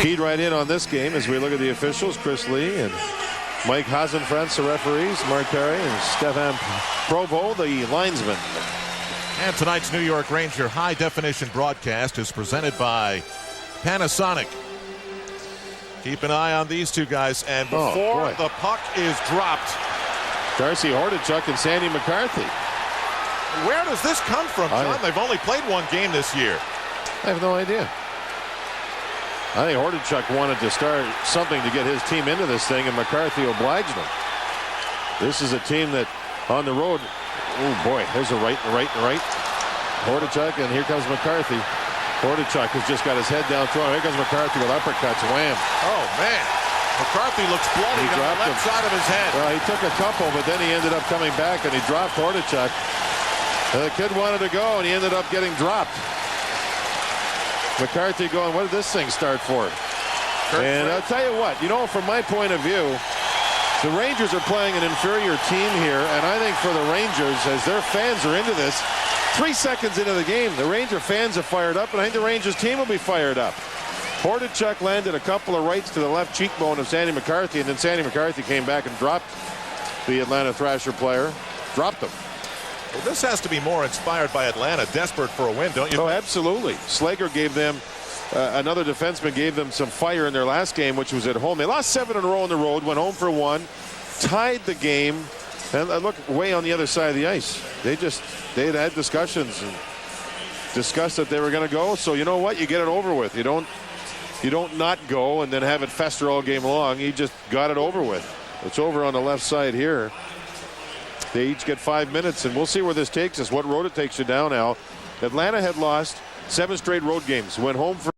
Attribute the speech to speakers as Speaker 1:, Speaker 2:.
Speaker 1: keyed right in on this game as we look at the officials. Chris Lee and Mike Hasenfratz, the referees, Mark Perry and Stefan Provo, the linesman.
Speaker 2: And tonight's New York Ranger high-definition broadcast is presented by Panasonic. Keep an eye on these two guys, and before the puck is dropped,
Speaker 1: Darcy Hordichuk and Sandy McCarthy.
Speaker 2: Where does this come from, John? They've only played one game this year.
Speaker 1: I have no idea. I think Hordichuk wanted to start something to get his team into this thing, and McCarthy obliged him. This is a team that on the road, oh boy, there's a right. Hordichuk, and here comes McCarthy. Hordichuk has just got his head down throwing. Here comes McCarthy with uppercuts. Wham.
Speaker 2: Oh, man. McCarthy looks bloody on the left side of his head.
Speaker 1: Well, he took a couple, but then he ended up coming back, and he dropped Hordichuk. The kid wanted to go, and he ended up getting dropped. McCarthy going, what did this thing start for? And I'll tell you what, from my point of view, the Rangers are playing an inferior team here, and I think for the Rangers, as their fans are into this, 3 seconds into the game, the Ranger fans are fired up, and I think the Rangers team will be fired up. Hordichuk landed a couple of rights to the left cheekbone of Sandy McCarthy, and then Sandy McCarthy came back and dropped the Atlanta Thrasher player. Dropped him.
Speaker 2: Well, this has to be more inspired by Atlanta, desperate for a win, don't you?
Speaker 1: Oh, absolutely. Slager gave them, another defenseman gave them some fire in their last game, which was at home. They lost 7 in a row on the road, went home for 1, tied the game, and look, way on the other side of the ice. They had discussions and discussed that they were going to go. So you know what? You get it over with. You don't not go and then have it fester all game long. You just got it over with. It's over on the left side here. They each get 5 minutes, and we'll see where this takes us, what road it takes you down, Al. Atlanta had lost 7 straight road games, went home for